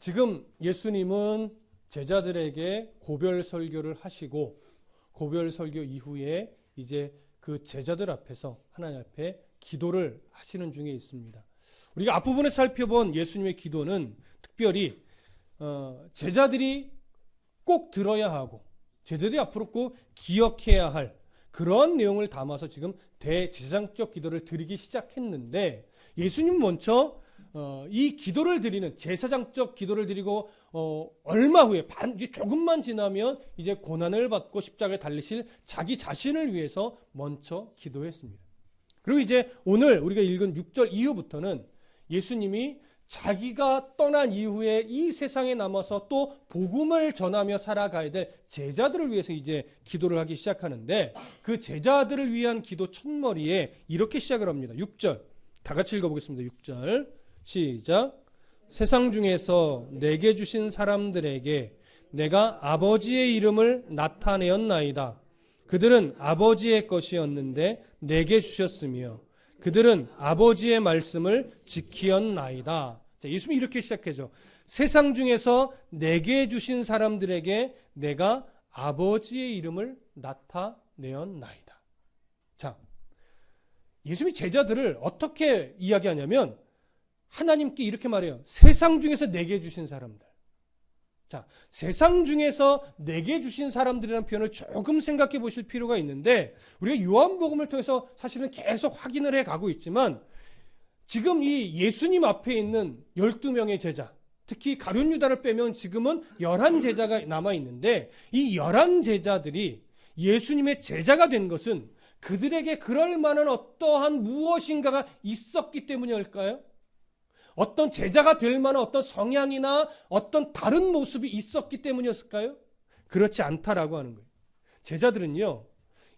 지금 예수님은 제자들에게 고별 설교를 하시고 고별 설교 이후에 이제 그 제자들 앞에서 하나님 앞에 기도를 하시는 중에 있습니다. 우리가 앞부분에 살펴본 예수님의 기도는 특별히 제자들이 꼭 들어야 하고 제자들이 앞으로 꼭 기억해야 할 그런 내용을 담아서 지금 대제사장적 기도를 드리기 시작했는데 예수님 먼저 이 기도를 드리는 제사장적 기도를 드리고 얼마 후에 조금만 지나면 이제 고난을 받고 십자가에 달리실 자기 자신을 위해서 먼저 기도했습니다. 그리고 이제 오늘 우리가 읽은 6절 이후부터는 예수님이 자기가 떠난 이후에 이 세상에 남아서 또 복음을 전하며 살아가야 될 제자들을 위해서 이제 기도를 하기 시작하는데 그 제자들을 위한 기도 첫머리에 이렇게 시작을 합니다. 6절 다 같이 읽어보겠습니다. 6절 시작. 세상 중에서 내게 주신 사람들에게 내가 아버지의 이름을 나타내었나이다. 그들은 아버지의 것이었는데 내게 주셨으며 그들은 아버지의 말씀을 지키었나이다. 자, 예수님이 이렇게 시작하죠. 세상 중에서 내게 주신 사람들에게 내가 아버지의 이름을 나타내었나이다. 자, 예수님이 제자들을 어떻게 이야기하냐면 하나님께 이렇게 말해요. 세상 중에서 내게 주신 사람들. 자, 세상 중에서 내게 주신 사람들이라는 표현을 조금 생각해 보실 필요가 있는데 우리가 요한복음을 통해서 사실은 계속 확인을 해 가고 있지만 지금 이 예수님 앞에 있는 12명의 제자, 특히 가룟 유다를 빼면 지금은 11제자가 남아 있는데 이 11제자들이 예수님의 제자가 된 것은 그들에게 그럴 만한 어떠한 무엇인가가 있었기 때문일까요? 어떤 제자가 될 만한 어떤 성향이나 어떤 다른 모습이 있었기 때문이었을까요? 그렇지 않다라고 하는 거예요. 제자들은요,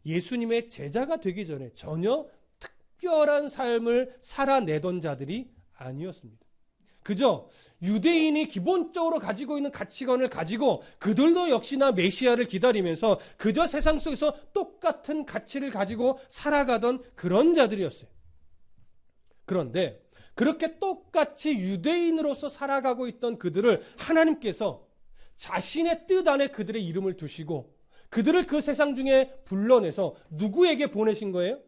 예수님의 제자가 되기 전에 전혀 특별한 삶을 살아내던 자들이 아니었습니다. 그저 유대인이 기본적으로 가지고 있는 가치관을 가지고 그들도 역시나 메시아를 기다리면서 그저 세상 속에서 똑같은 가치를 가지고 살아가던 그런 자들이었어요. 그런데 그렇게 똑같이 유대인으로서 살아가고 있던 그들을 하나님께서 자신의 뜻 안에 그들의 이름을 두시고 그들을 그 세상 중에 불러내서 누구에게 보내신 거예요?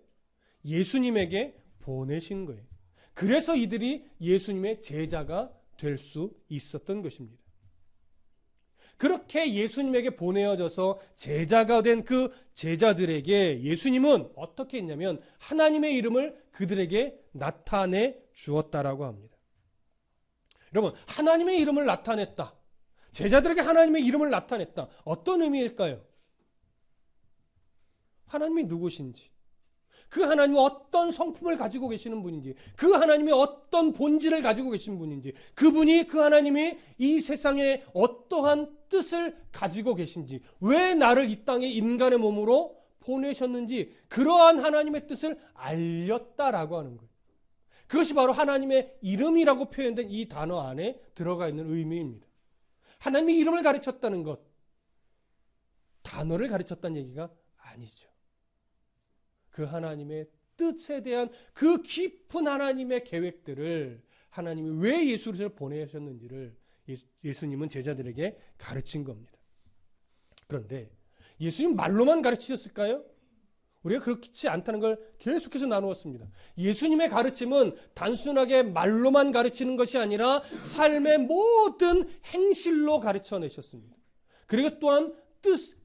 예수님에게 보내신 거예요. 그래서 이들이 예수님의 제자가 될 수 있었던 것입니다. 그렇게 예수님에게 보내어져서 제자가 된 그 제자들에게 예수님은 어떻게 했냐면 하나님의 이름을 그들에게 나타내 주었다라고 합니다. 여러분, 하나님의 이름을 나타냈다. 제자들에게 하나님의 이름을 나타냈다. 어떤 의미일까요? 하나님이 누구신지, 그 하나님이 어떤 성품을 가지고 계시는 분인지, 그 하나님이 어떤 본질을 가지고 계신 분인지, 그분이 그 하나님이 이 세상에 어떠한 뜻을 가지고 계신지, 왜 나를 이 땅에 인간의 몸으로 보내셨는지 그러한 하나님의 뜻을 알렸다라고 하는 거예요. 그것이 바로 하나님의 이름이라고 표현된 이 단어 안에 들어가 있는 의미입니다. 하나님의 이름을 가르쳤다는 것, 단어를 가르쳤다는 얘기가 아니죠. 그 하나님의 뜻에 대한 그 깊은 하나님의 계획들을 하나님이 왜 예수를 보내셨는지를 예수님은 제자들에게 가르친 겁니다. 그런데 예수님 말로만 가르치셨을까요? 우리가 그렇지 않다는 걸 계속해서 나누었습니다. 예수님의 가르침은 단순하게 말로만 가르치는 것이 아니라 삶의 모든 행실로 가르쳐내셨습니다. 그리고 또한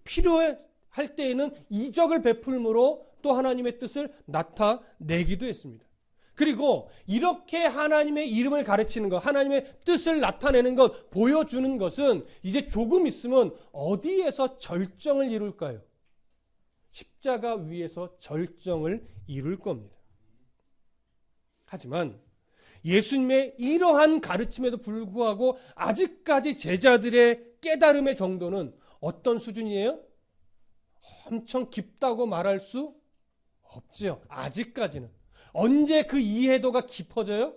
필요할 때에는 이적을 베풀므로 또 하나님의 뜻을 나타내기도 했습니다. 그리고 이렇게 하나님의 이름을 가르치는 것, 하나님의 뜻을 나타내는 것, 보여주는 것은 이제 조금 있으면 어디에서 절정을 이룰까요? 십자가 위에서 절정을 이룰 겁니다. 하지만 예수님의 이러한 가르침에도 불구하고 아직까지 제자들의 깨달음의 정도는 어떤 수준이에요? 엄청 깊다고 말할 수 없지요. 아직까지는. 언제 그 이해도가 깊어져요?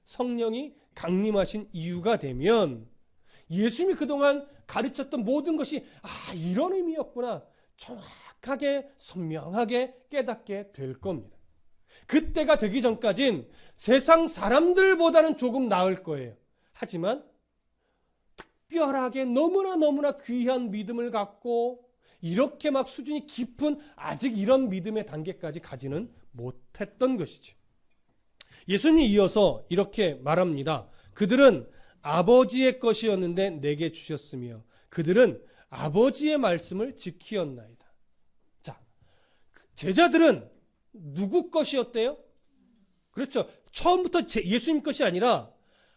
성령이 강림하신 이유가 되면 예수님이 그동안 가르쳤던 모든 것이 이런 의미였구나. 정확하게 선명하게 깨닫게 될 겁니다. 그때가 되기 전까진 세상 사람들보다는 조금 나을 거예요. 하지만 특별하게 너무나 귀한 믿음을 갖고 이렇게 막 수준이 깊은 아직 이런 믿음의 단계까지 가지는 못했던 것이죠. 예수님이 이어서 이렇게 말합니다. 그들은 아버지의 것이었는데 내게 주셨으며 그들은 아버지의 말씀을 지키었나이다. 자, 제자들은 누구 것이었대요? 그렇죠. 처음부터 예수님 것이 아니라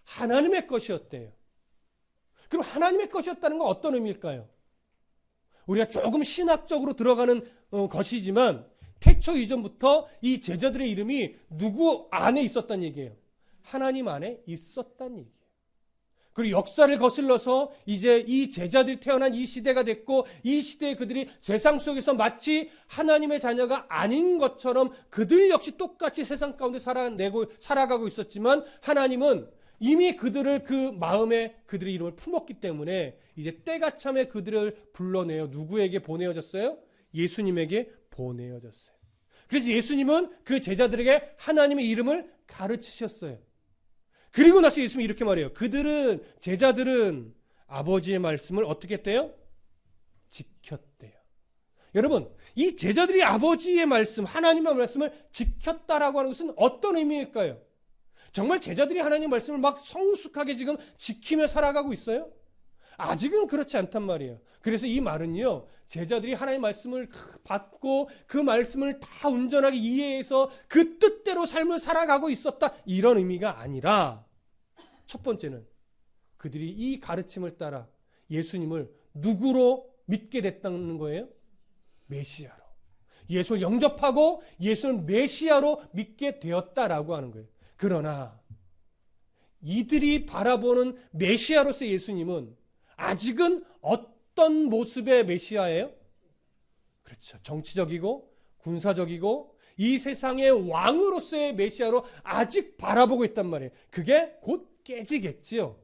하나님의 것이었대요. 그럼 하나님의 것이었다는 건 어떤 의미일까요? 우리가 조금 신학적으로 들어가는 것이지만 태초 이전부터 이 제자들의 이름이 누구 안에 있었다는 얘기예요. 하나님 안에 있었다는 얘기예요. 그리고 역사를 거슬러서 이제 이 제자들이 태어난 이 시대가 됐고 이 시대에 그들이 세상 속에서 마치 하나님의 자녀가 아닌 것처럼 그들 역시 똑같이 세상 가운데 살아가고 있었지만 하나님은 이미 그들을 그 마음에 그들의 이름을 품었기 때문에 이제 때가 참에 그들을 불러내어 누구에게 보내어졌어요? 예수님에게 보내어졌어요. 그래서 예수님은 그 제자들에게 하나님의 이름을 가르치셨어요. 그리고 나서 예수님이 이렇게 말해요. 제자들은 아버지의 말씀을 어떻게 했대요? 지켰대요. 여러분, 이 제자들이 아버지의 말씀, 하나님의 말씀을 지켰다라고 하는 것은 어떤 의미일까요? 정말 제자들이 하나님의 말씀을 막 성숙하게 지금 지키며 살아가고 있어요? 아직은 그렇지 않단 말이에요. 그래서 이 말은요, 제자들이 하나님의 말씀을 받고 그 말씀을 다 온전하게 이해해서 그 뜻대로 삶을 살아가고 있었다, 이런 의미가 아니라 첫 번째는 그들이 이 가르침을 따라 예수님을 누구로 믿게 됐다는 거예요? 메시아로. 예수를 영접하고 예수를 메시아로 믿게 되었다라고 하는 거예요. 그러나 이들이 바라보는 메시아로서의 예수님은 아직은 어떤 모습의 메시아예요? 그렇죠. 정치적이고 군사적이고 이 세상의 왕으로서의 메시아로 아직 바라보고 있단 말이에요. 그게 곧 깨지겠지요.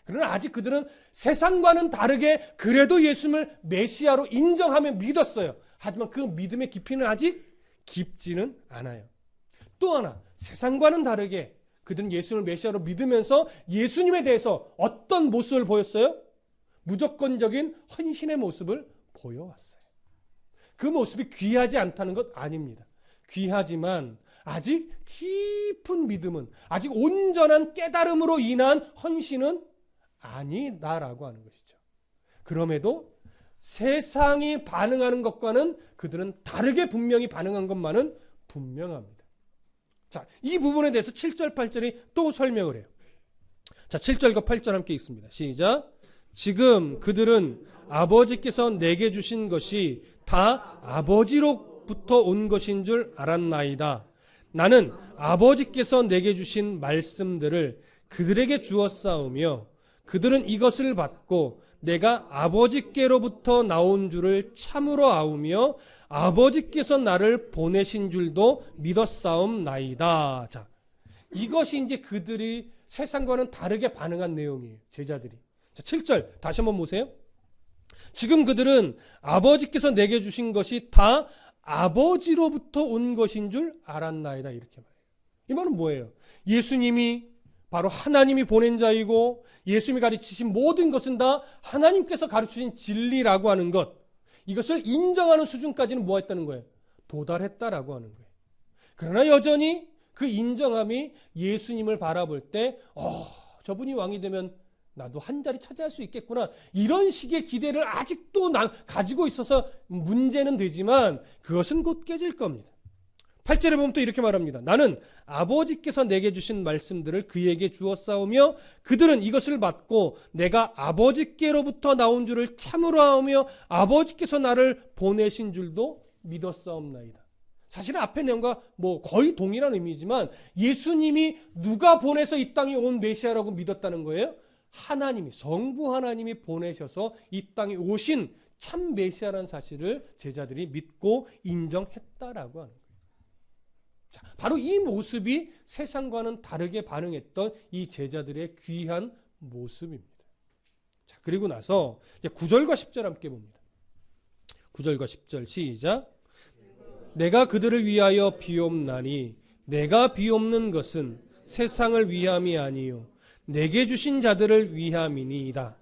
그러나 아직 그들은 세상과는 다르게 그래도 예수님을 메시아로 인정하며 믿었어요. 하지만 그 믿음의 깊이는 아직 깊지는 않아요. 또 하나, 세상과는 다르게 그들은 예수님을 메시아로 믿으면서 예수님에 대해서 어떤 모습을 보였어요? 무조건적인 헌신의 모습을 보여왔어요. 그 모습이 귀하지 않다는 것 아닙니다. 귀하지만 아직 깊은 믿음은, 아직 온전한 깨달음으로 인한 헌신은 아니다라고 하는 것이죠. 그럼에도 세상이 반응하는 것과는 그들은 다르게 분명히 반응한 것만은 분명합니다. 자, 이 부분에 대해서 7절, 8절이 또 설명을 해요. 자, 7절과 8절 함께 읽습니다. 시작. 지금 그들은 아버지께서 내게 주신 것이 다 아버지로부터 온 것인 줄 알았나이다. 나는 아버지께서 내게 주신 말씀들을 그들에게 주었사오며 그들은 이것을 받고 내가 아버지께로부터 나온 줄을 참으로 아우며 아버지께서 나를 보내신 줄도 믿었사옵나이다. 자, 이것이 이제 그들이 세상과는 다르게 반응한 내용이에요. 제자들이. 자, 7절 다시 한번 보세요. 지금 그들은 아버지께서 내게 주신 것이 다 아버지로부터 온 것인 줄 알았나이다. 이렇게 말해요. 이 말은 뭐예요? 예수님이 바로 하나님이 보낸 자이고 예수님이 가르치신 모든 것은 다 하나님께서 가르치신 진리라고 하는 것, 이것을 인정하는 수준까지는 뭐 했다는 거예요? 도달했다라고 하는 거예요. 그러나 여전히 그 인정함이 예수님을 바라볼 때 저분이 왕이 되면 나도 한 자리 차지할 수 있겠구나, 이런 식의 기대를 아직도 가지고 있어서 문제는 되지만 그것은 곧 깨질 겁니다. 8절에 보면 또 이렇게 말합니다. 나는 아버지께서 내게 주신 말씀들을 그에게 주었사오며 그들은 이것을 받고 내가 아버지께로부터 나온 줄을 참으로 아오며 아버지께서 나를 보내신 줄도 믿었사옵나이다. 사실은 앞의 내용과 거의 동일한 의미지만 예수님이 누가 보내서 이 땅에 온 메시아라고 믿었다는 거예요? 하나님이, 성부 하나님이 보내셔서 이 땅에 오신 참 메시아라는 사실을 제자들이 믿고 인정했다라고 하는 거예요. 자, 바로 이 모습이 세상과는 다르게 반응했던 이 제자들의 귀한 모습입니다. 자, 그리고 나서 이제 9절과 10절 함께 봅니다. 9절과 10절 시작. 내가 그들을 위하여 비옵나니 내가 비옵는 것은 세상을 위함이 아니요 내게 주신 자들을 위함이니이다.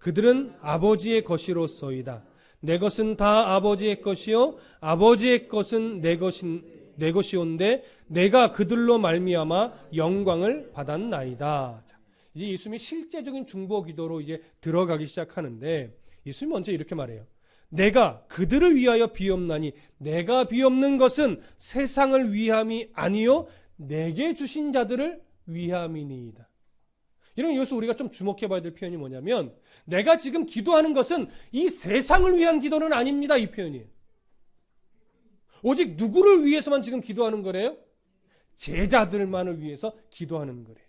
그들은 아버지의 것이로소이다. 내 것은 다 아버지의 것이요 아버지의 것은 내 것이온데 내가 그들로 말미암아 영광을 받았나이다. 자, 이제 예수님이 실제적인 중보 기도로 이제 들어가기 시작하는데 예수님이 먼저 이렇게 말해요. 내가 그들을 위하여 비옵나니 내가 비옵는 것은 세상을 위함이 아니요 내게 주신 자들을 위함이니이다. 이런 여기서 우리가 좀 주목해 봐야 될 표현이 뭐냐면 내가 지금 기도하는 것은 이 세상을 위한 기도는 아닙니다. 이 표현이에요. 오직 누구를 위해서만 지금 기도하는 거래요? 제자들만을 위해서 기도하는 거래요.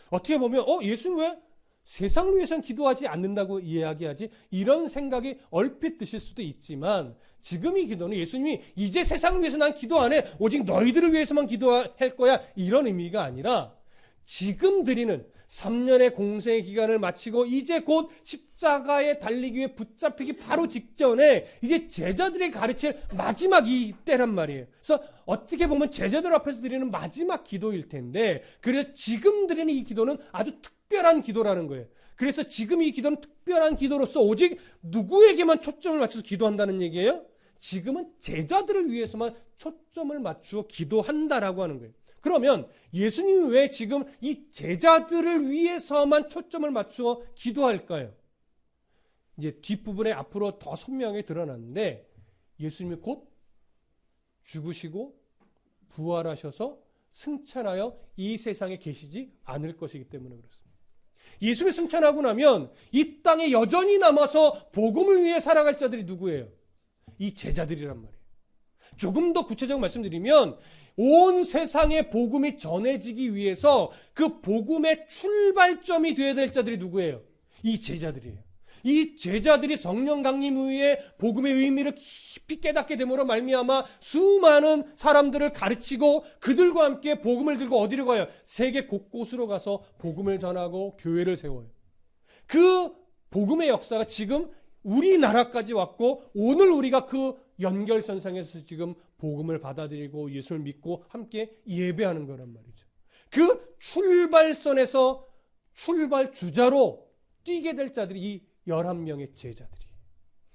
어떻게 보면 예수님 왜 세상을 위해서는 기도하지 않는다고 이야기하지? 이런 생각이 얼핏 드실 수도 있지만 지금 이 기도는 예수님이 이제 세상을 위해서 난 기도 안 해. 오직 너희들을 위해서만 기도할 거야. 이런 의미가 아니라 지금 드리는 3년의 공생의 기간을 마치고 이제 곧 십자가에 달리기 위해 붙잡히기 바로 직전에 이제 제자들이 가르칠 마지막 이 때란 말이에요. 그래서 어떻게 보면 제자들 앞에서 드리는 마지막 기도일 텐데 그래서 지금 드리는 이 기도는 아주 특별한 기도라는 거예요. 그래서 지금 이 기도는 특별한 기도로서 오직 누구에게만 초점을 맞춰서 기도한다는 얘기예요? 지금은 제자들을 위해서만 초점을 맞추어 기도한다라고 하는 거예요. 그러면 예수님이 왜 지금 이 제자들을 위해서만 초점을 맞추어 기도할까요? 이제 뒷부분에 앞으로 더 선명하게 드러났는데 예수님이 곧 죽으시고 부활하셔서 승천하여 이 세상에 계시지 않을 것이기 때문에 그렇습니다. 예수님이 승천하고 나면 이 땅에 여전히 남아서 복음을 위해 살아갈 자들이 누구예요? 이 제자들이란 말이에요. 조금 더 구체적으로 말씀드리면 온 세상에 복음이 전해지기 위해서 그 복음의 출발점이 되어야 될 자들이 누구예요? 이 제자들이에요. 이 제자들이 성령 강림 후에 복음의 의미를 깊이 깨닫게 됨으로 말미암아 수많은 사람들을 가르치고 그들과 함께 복음을 들고 어디로 가요? 세계 곳곳으로 가서 복음을 전하고 교회를 세워요. 그 복음의 역사가 지금 우리나라까지 왔고 오늘 우리가 그 연결선상에서 지금 복음을 받아들이고 예수를 믿고 함께 예배하는 거란 말이죠. 그 출발선에서 출발 주자로 뛰게 될 자들이 이 11명의 제자들이에요.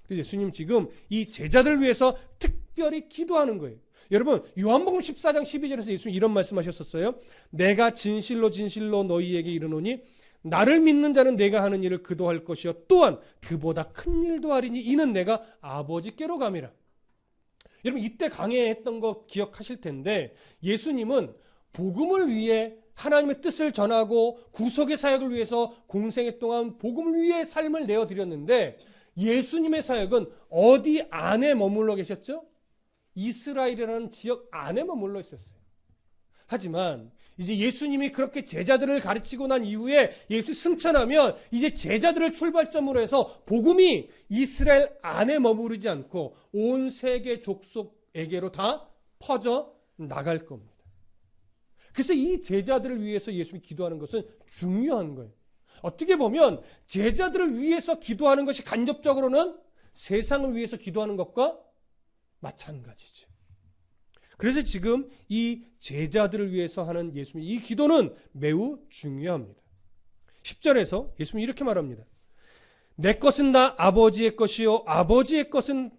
그래서 예수님 지금 이 제자들을 위해서 특별히 기도하는 거예요. 여러분 요한복음 14장 12절에서 예수님이 이런 말씀하셨었어요. 내가 진실로 진실로 너희에게 이르노니 나를 믿는 자는 내가 하는 일을 그도 할 것이요 또한 그보다 큰 일도 하리니 이는 내가 아버지께로 감이라. 여러분 이때 강해했던 거 기억하실 텐데 예수님은 복음을 위해 하나님의 뜻을 전하고 구속의 사역을 위해서 공생애 동안 복음을 위해 삶을 내어드렸는데 예수님의 사역은 어디 안에 머물러 계셨죠? 이스라엘이라는 지역 안에 머물러 있었어요. 하지만 이제 예수님이 그렇게 제자들을 가르치고 난 이후에 예수 승천하면 이제 제자들을 출발점으로 해서 복음이 이스라엘 안에 머무르지 않고 온 세계 족속에게로 다 퍼져 나갈 겁니다. 그래서 이 제자들을 위해서 예수님이 기도하는 것은 중요한 거예요. 어떻게 보면 제자들을 위해서 기도하는 것이 간접적으로는 세상을 위해서 기도하는 것과 마찬가지죠. 그래서 지금 이 제자들을 위해서 하는 예수님의 이 기도는 매우 중요합니다. 10절에서 예수님이 이렇게 말합니다. 내 것은 다 아버지의 것이요 아버지의 것은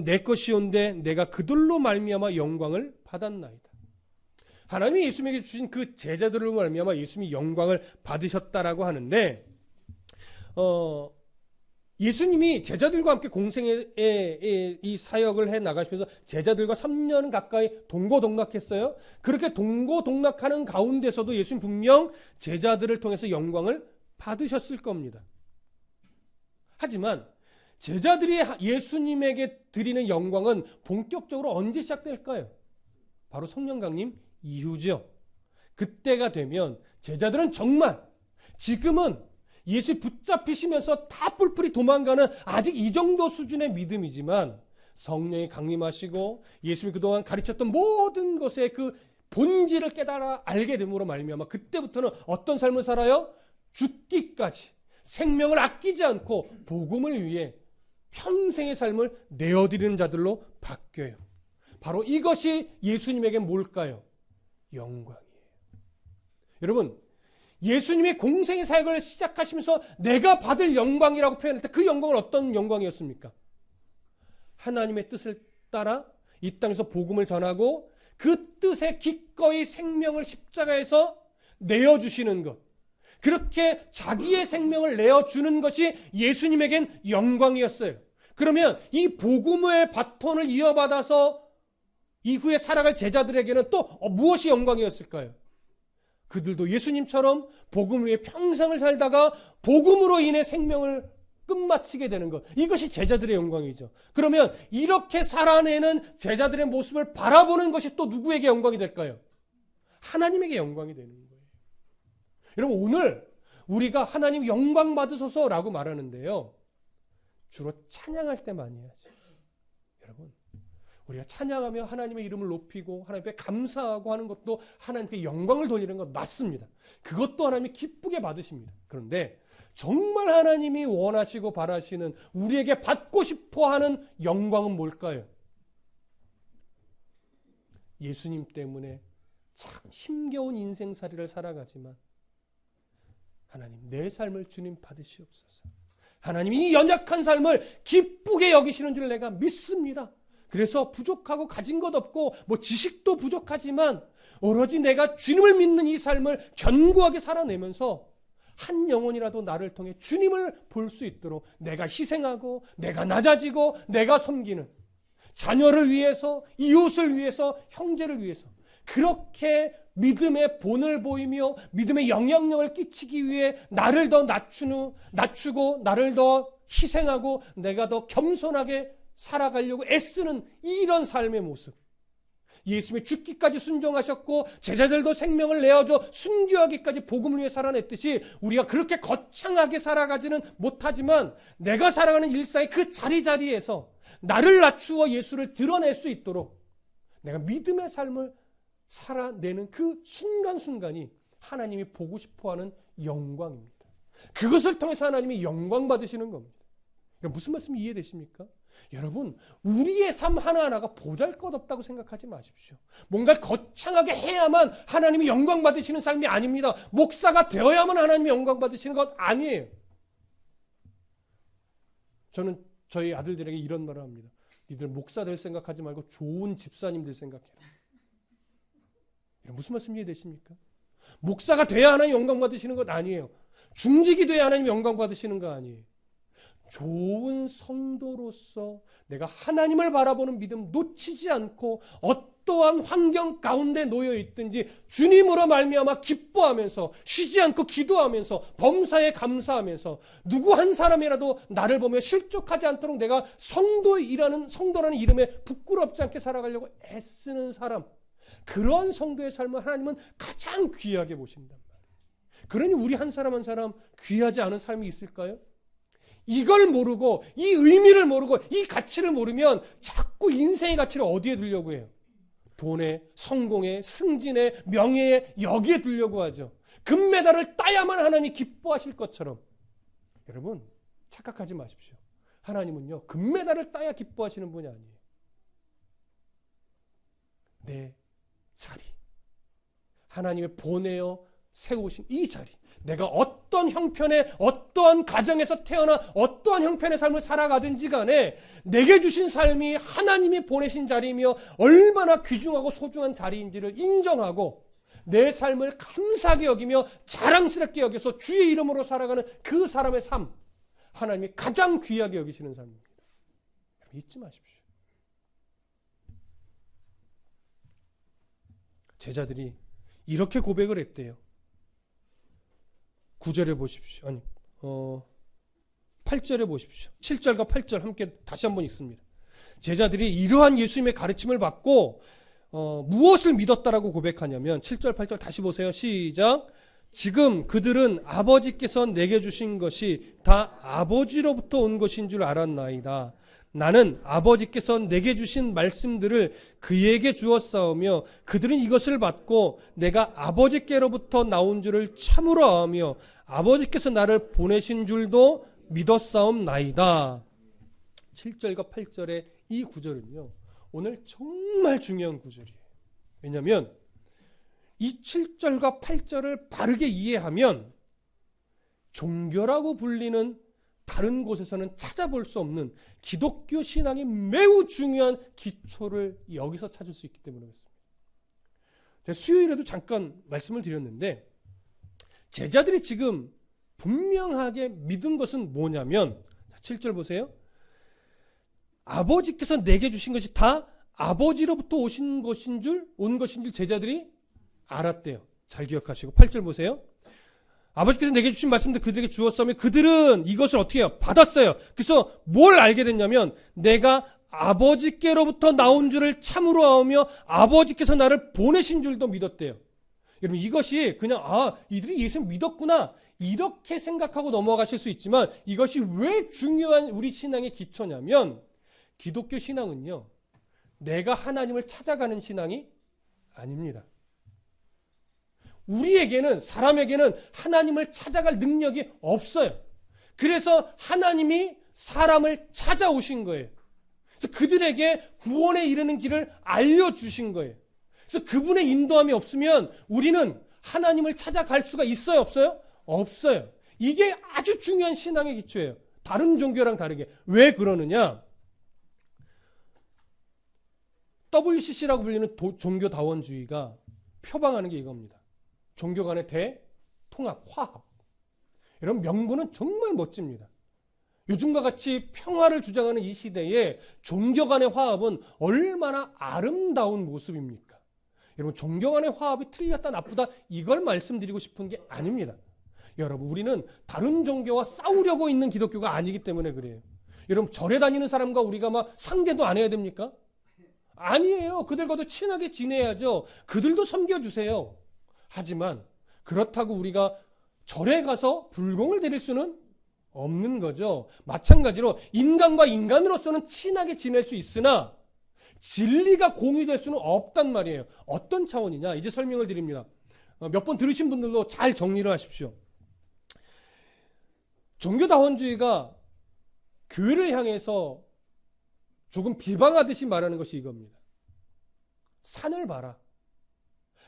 내 것이온데 내가 그들로 말미암아 영광을 받았나이다. 하나님이 예수님에게 주신 그 제자들로 말미암아 예수님이 영광을 받으셨다라고 하는데 예수님이 제자들과 함께 공생의 이 사역을 해 나가시면서 제자들과 3년 가까이 동고동락했어요. 그렇게 동고동락하는 가운데서도 예수님 분명 제자들을 통해서 영광을 받으셨을 겁니다. 하지만 제자들이 예수님에게 드리는 영광은 본격적으로 언제 시작될까요? 바로 성령 강림 이후죠. 그때가 되면 제자들은 정말 지금은 예수 붙잡히시면서 다 뿔뿔이 도망가는 아직 이 정도 수준의 믿음이지만 성령이 강림하시고 예수님이 그동안 가르쳤던 모든 것의 그 본질을 깨달아 알게 됨으로 말미암아 그때부터는 어떤 삶을 살아요? 죽기까지 생명을 아끼지 않고 복음을 위해 평생의 삶을 내어드리는 자들로 바뀌어요. 바로 이것이 예수님에게 뭘까요? 영광이에요. 여러분 예수님이 공생의 사역을 시작하시면서 내가 받을 영광이라고 표현할 때 그 영광은 어떤 영광이었습니까? 하나님의 뜻을 따라 이 땅에서 복음을 전하고 그 뜻에 기꺼이 생명을 십자가에서 내어주시는 것. 그렇게 자기의 생명을 내어주는 것이 예수님에겐 영광이었어요. 그러면 이 복음의 바톤을 이어받아서 이후에 살아갈 제자들에게는 또 무엇이 영광이었을까요? 그들도 예수님처럼 복음 위에 평생을 살다가 복음으로 인해 생명을 끝마치게 되는 것. 이것이 제자들의 영광이죠. 그러면 이렇게 살아내는 제자들의 모습을 바라보는 것이 또 누구에게 영광이 될까요? 하나님에게 영광이 되는 거예요. 여러분, 오늘 우리가 하나님 영광 받으소서라고 말하는데요. 주로 찬양할 때 많이 해야죠. 여러분, 우리가 찬양하며 하나님의 이름을 높이고 하나님께 감사하고 하는 것도 하나님께 영광을 돌리는 건 맞습니다. 그것도 하나님이 기쁘게 받으십니다. 그런데 정말 하나님이 원하시고 바라시는, 우리에게 받고 싶어하는 영광은 뭘까요? 예수님 때문에 참 힘겨운 인생살이를 살아가지만 하나님, 내 삶을 주님 받으시옵소서. 하나님이 이 연약한 삶을 기쁘게 여기시는 줄 내가 믿습니다. 그래서 부족하고 가진 것 없고 지식도 부족하지만 오로지 내가 주님을 믿는 이 삶을 견고하게 살아내면서 한 영혼이라도 나를 통해 주님을 볼 수 있도록 내가 희생하고 내가 낮아지고 내가 섬기는, 자녀를 위해서, 이웃을 위해서, 형제를 위해서 그렇게 믿음의 본을 보이며 믿음의 영향력을 끼치기 위해 나를 더 낮추고 나를 더 희생하고 내가 더 겸손하게 살아가려고 애쓰는 이런 삶의 모습. 예수님이 죽기까지 순종하셨고 제자들도 생명을 내어줘 순교하기까지 복음을 위해 살아냈듯이 우리가 그렇게 거창하게 살아가지는 못하지만 내가 살아가는 일상의 그 자리자리에서 나를 낮추어 예수를 드러낼 수 있도록 내가 믿음의 삶을 살아내는 그 순간순간이 하나님이 보고 싶어하는 영광입니다. 그것을 통해서 하나님이 영광 받으시는 겁니다. 무슨 말씀이 이해되십니까? 여러분, 우리의 삶 하나하나가 보잘것없다고 생각하지 마십시오. 뭔가 거창하게 해야만 하나님이 영광 받으시는 삶이 아닙니다. 목사가 되어야만 하나님이 영광 받으시는 것 아니에요. 저는 저희 아들들에게 이런 말을 합니다. 니들 목사 될 생각하지 말고 좋은 집사님들 생각해라. 무슨 말씀 이해되십니까? 목사가 돼야 하나님 영광 받으시는 것 아니에요. 중직이 돼야 하나님 영광 받으시는 거 아니에요. 좋은 성도로서 내가 하나님을 바라보는 믿음 놓치지 않고 어떠한 환경 가운데 놓여 있든지 주님으로 말미암아 기뻐하면서 쉬지 않고 기도하면서 범사에 감사하면서 누구 한 사람이라도 나를 보며 실족하지 않도록 내가 성도라는 이름에 부끄럽지 않게 살아가려고 애쓰는 사람, 그런 성도의 삶을 하나님은 가장 귀하게 보신단 말이에요. 그러니 우리 한 사람 한 사람 귀하지 않은 삶이 있을까요? 이걸 모르고 이 의미를 모르고 이 가치를 모르면 자꾸 인생의 가치를 어디에 두려고 해요? 돈에, 성공에, 승진에, 명예에, 여기에 두려고 하죠. 금메달을 따야만 하나님이 기뻐하실 것처럼. 여러분, 착각하지 마십시오. 하나님은요, 금메달을 따야 기뻐하시는 분이 아니에요. 내 자리, 하나님의 보내어 세우신 이 자리, 내가 어떤 형편의 어떠한 가정에서 태어나 어떠한 형편의 삶을 살아가든지 간에 내게 주신 삶이 하나님이 보내신 자리이며 얼마나 귀중하고 소중한 자리인지를 인정하고 내 삶을 감사하게 여기며 자랑스럽게 여겨서 주의 이름으로 살아가는 그 사람의 삶, 하나님이 가장 귀하게 여기시는 삶입니다. 잊지 마십시오. 제자들이 이렇게 고백을 했대요. 9절에 보십시오. 8절에 보십시오. 7절과 8절 함께 다시 한번 읽습니다. 제자들이 이러한 예수님의 가르침을 받고 무엇을 믿었다라고 고백하냐면 7절 8절 다시 보세요. 시작. 지금 그들은 아버지께서 내게 주신 것이 다 아버지로부터 온 것인 줄 알았나이다. 나는 아버지께서 내게 주신 말씀들을 그에게 주었사오며 그들은 이것을 받고 내가 아버지께로부터 나온 줄을 참으로 아며 아버지께서 나를 보내신 줄도 믿었사옵나이다. 7절과 8절의 이 구절은요, 오늘 정말 중요한 구절이에요. 왜냐하면 이 7절과 8절을 바르게 이해하면 종교라고 불리는 다른 곳에서는 찾아볼 수 없는 기독교 신앙이 매우 중요한 기초를 여기서 찾을 수 있기 때문에 그렇습니다. 제가 수요일에도 잠깐 말씀을 드렸는데 제자들이 지금 분명하게 믿은 것은 뭐냐면 7절 보세요. 아버지께서 내게 주신 것이 다 아버지로부터 온 것인 줄 제자들이 알았대요. 잘 기억하시고 8절 보세요. 아버지께서 내게 주신 말씀도 그들에게 주었으며 그들은 이것을 어떻게 해요? 받았어요. 그래서 뭘 알게 됐냐면 내가 아버지께로부터 나온 줄을 참으로 아오며 아버지께서 나를 보내신 줄도 믿었대요. 여러분 이것이 그냥 이들이 예수를 믿었구나 이렇게 생각하고 넘어가실 수 있지만 이것이 왜 중요한 우리 신앙의 기초냐면 기독교 신앙은요. 내가 하나님을 찾아가는 신앙이 아닙니다. 우리에게는 사람에게는 하나님을 찾아갈 능력이 없어요. 그래서 하나님이 사람을 찾아오신 거예요. 그래서 그들에게 구원에 이르는 길을 알려주신 거예요. 그래서 그분의 인도함이 없으면 우리는 하나님을 찾아갈 수가 있어요? 없어요? 없어요. 이게 아주 중요한 신앙의 기초예요. 다른 종교랑 다르게. 왜 그러느냐? WCC라고 불리는 종교다원주의가 표방하는 게 이겁니다. 종교 간의 대통합, 화합. 이런 명분은 정말 멋집니다. 요즘과 같이 평화를 주장하는 이 시대에 종교 간의 화합은 얼마나 아름다운 모습입니까? 여러분 종교 간의 화합이 틀렸다 나쁘다 이걸 말씀드리고 싶은 게 아닙니다. 여러분 우리는 다른 종교와 싸우려고 있는 기독교가 아니기 때문에 그래요. 여러분 절에 다니는 사람과 우리가 막 상대도 안 해야 됩니까? 아니에요. 그들과도 친하게 지내야죠. 그들도 섬겨주세요. 하지만 그렇다고 우리가 절에 가서 불공을 드릴 수는 없는 거죠. 마찬가지로 인간과 인간으로서는 친하게 지낼 수 있으나 진리가 공유될 수는 없단 말이에요. 어떤 차원이냐? 이제 설명을 드립니다. 몇 번 들으신 분들도 잘 정리를 하십시오. 종교다원주의가 교회를 향해서 조금 비방하듯이 말하는 것이 이겁니다. 산을 봐라.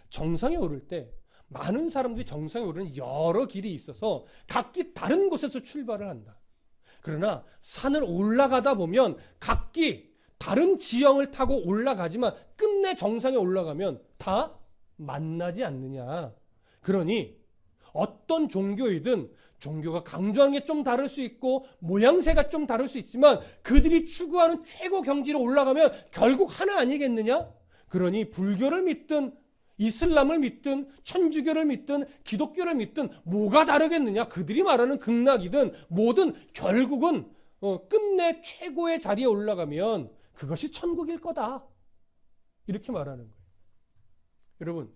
정상에 오를 때 많은 사람들이 정상에 오르는 여러 길이 있어서 각기 다른 곳에서 출발을 한다. 그러나 산을 올라가다 보면 각기 다른 지형을 타고 올라가지만 끝내 정상에 올라가면 다 만나지 않느냐. 그러니 어떤 종교이든 종교가 강조하는 게 좀 다를 수 있고 모양새가 좀 다를 수 있지만 그들이 추구하는 최고 경지로 올라가면 결국 하나 아니겠느냐? 그러니 불교를 믿든 이슬람을 믿든 천주교를 믿든 기독교를 믿든 뭐가 다르겠느냐? 그들이 말하는 극락이든 뭐든 결국은 끝내 최고의 자리에 올라가면 그것이 천국일 거다. 이렇게 말하는 거예요. 여러분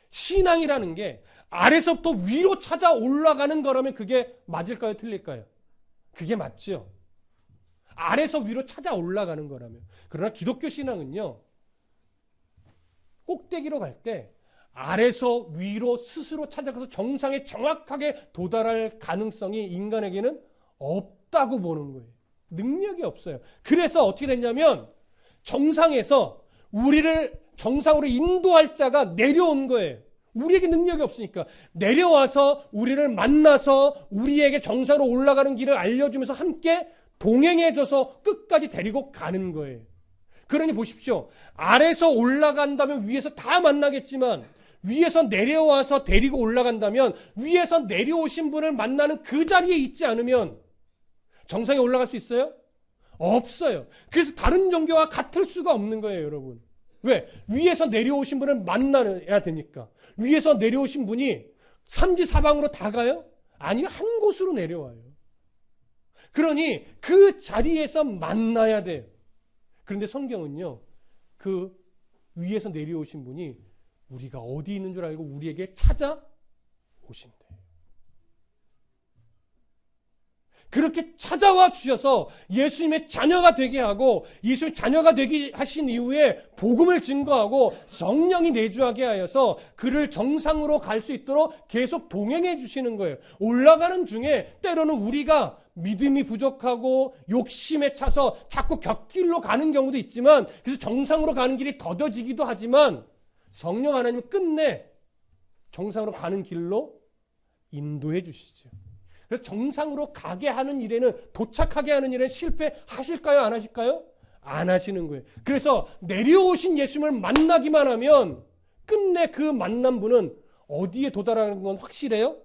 신앙이라는 게 아래서부터 위로 찾아 올라가는 거라면 그게 맞을까요? 틀릴까요? 그게 맞죠. 아래서 위로 찾아 올라가는 거라면. 그러나 기독교 신앙은요. 꼭대기로 갈 때 아래서 위로 스스로 찾아가서 정상에 정확하게 도달할 가능성이 인간에게는 없다고 보는 거예요. 능력이 없어요. 그래서 어떻게 됐냐면 정상에서 우리를 정상으로 인도할 자가 내려온 거예요. 우리에게 능력이 없으니까 내려와서 우리를 만나서 우리에게 정상으로 올라가는 길을 알려주면서 함께 동행해줘서 끝까지 데리고 가는 거예요. 그러니 보십시오. 아래서 올라간다면 위에서 다 만나겠지만 위에서 내려와서 데리고 올라간다면 위에서 내려오신 분을 만나는 그 자리에 있지 않으면 정상에 올라갈 수 있어요? 없어요. 그래서 다른 종교와 같을 수가 없는 거예요, 여러분. 왜? 위에서 내려오신 분을 만나야 되니까. 위에서 내려오신 분이 삼지사방으로 다 가요? 아니요, 한 곳으로 내려와요. 그러니 그 자리에서 만나야 돼요. 그런데 성경은요, 그 위에서 내려오신 분이 우리가 어디 있는 줄 알고 우리에게 찾아오신대요. 그렇게 찾아와 주셔서 예수님의 자녀가 되게 하고 예수님의 자녀가 되게 하신 이후에 복음을 증거하고 성령이 내주하게 하여서 그를 정상으로 갈 수 있도록 계속 동행해 주시는 거예요. 올라가는 중에 때로는 우리가 믿음이 부족하고 욕심에 차서 자꾸 곁길로 가는 경우도 있지만 그래서 정상으로 가는 길이 더뎌지기도 하지만 성령 하나님은 끝내 정상으로 가는 길로 인도해 주시죠. 그래서 정상으로 가게 하는 일에는, 도착하게 하는 일에 실패하실까요? 안 하실까요? 안 하시는 거예요. 그래서 내려오신 예수님을 만나기만 하면 끝내 그 만난 분은 어디에 도달하는 건 확실해요?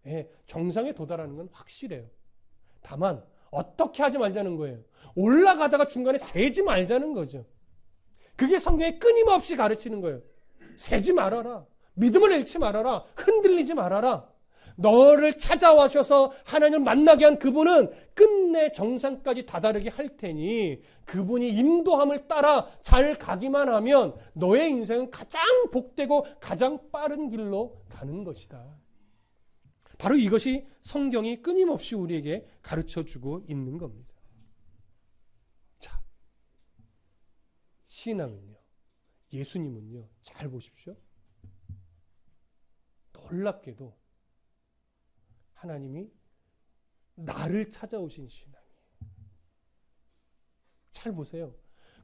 네, 정상에 도달하는 건 확실해요. 다만 어떻게 하지 말자는 거예요. 올라가다가 중간에 세지 말자는 거죠. 그게 성경에 끊임없이 가르치는 거예요. 세지 말아라. 믿음을 잃지 말아라. 흔들리지 말아라. 너를 찾아와셔서 하나님을 만나게 한 그분은 끝내 정상까지 다다르게 할 테니 그분이 인도함을 따라 잘 가기만 하면 너의 인생은 가장 복되고 가장 빠른 길로 가는 것이다. 바로 이것이 성경이 끊임없이 우리에게 가르쳐주고 있는 겁니다. 자, 신앙은요, 예수님은요, 잘 보십시오. 놀랍게도 하나님이 나를 찾아오신 신앙이에요. 잘 보세요.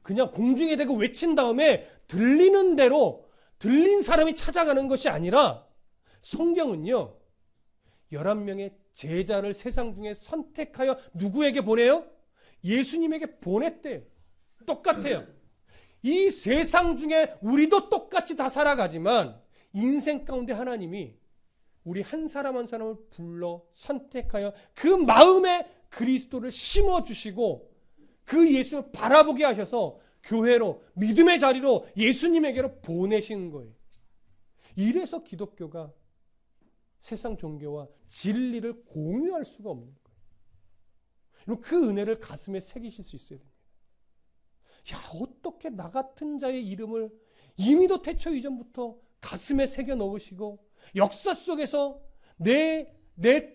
그냥 공중에 대고 외친 다음에 들리는 대로 들린 사람이 찾아가는 것이 아니라 성경은요, 11명의 제자를 세상 중에 선택하여 누구에게 보내요? 예수님에게 보냈대요. 똑같아요. 이 세상 중에 우리도 똑같이 다 살아가지만 인생 가운데 하나님이 우리 한 사람 한 사람을 불러 선택하여 그 마음에 그리스도를 심어주시고 그 예수를 바라보게 하셔서 교회로, 믿음의 자리로, 예수님에게로 보내신 거예요. 이래서 기독교가 세상 종교와 진리를 공유할 수가 없는 거예요. 그 은혜를 가슴에 새기실 수 있어야 됩니다. 야, 어떻게 나 같은 자의 이름을 이미도 태초 이전부터 가슴에 새겨 넣으시고 역사 속에서 내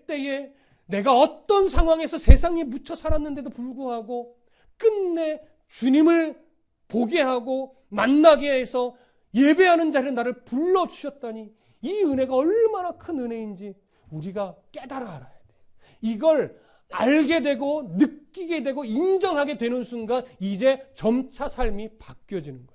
때에 내가 어떤 상황에서 세상에 묻혀 살았는데도 불구하고 끝내 주님을 보게 하고 만나게 해서 예배하는 자리에 나를 불러주셨다니 이 은혜가 얼마나 큰 은혜인지 우리가 깨달아 알아야 돼요. 이걸 알게 되고 느끼게 되고 인정하게 되는 순간 이제 점차 삶이 바뀌어지는 거예요.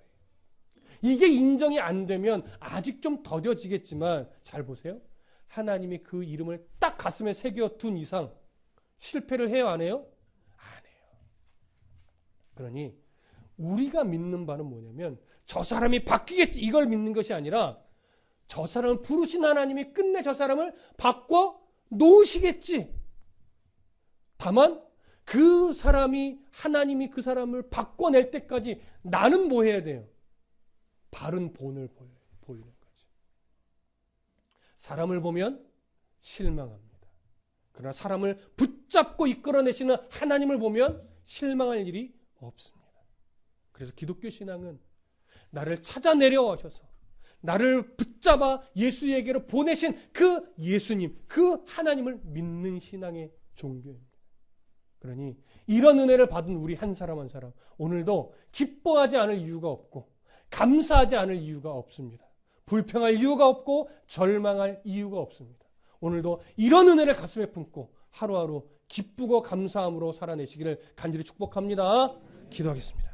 이게 인정이 안 되면 아직 좀 더뎌지겠지만 잘 보세요. 하나님이 그 이름을 딱 가슴에 새겨둔 이상 실패를 해요? 안 해요? 안 해요. 그러니 우리가 믿는 바는 뭐냐면 저 사람이 바뀌겠지 이걸 믿는 것이 아니라 저 사람을 부르신 하나님이 끝내 저 사람을 바꿔 놓으시겠지. 다만 그 사람이 하나님이 그 사람을 바꿔낼 때까지 나는 뭐 해야 돼요? 바른 본을 보이는 거죠. 사람을 보면 실망합니다. 그러나 사람을 붙잡고 이끌어내시는 하나님을 보면 실망할 일이 없습니다. 그래서 기독교 신앙은 나를 찾아 내려오셔서 나를 붙잡아 예수에게로 보내신 그 예수님, 그 하나님을 믿는 신앙의 종교입니다. 그러니 이런 은혜를 받은 우리 한 사람 한 사람 오늘도 기뻐하지 않을 이유가 없고 감사하지 않을 이유가 없습니다. 불평할 이유가 없고 절망할 이유가 없습니다. 오늘도 이런 은혜를 가슴에 품고 하루하루 기쁘고 감사함으로 살아내시기를 간절히 축복합니다. 기도하겠습니다.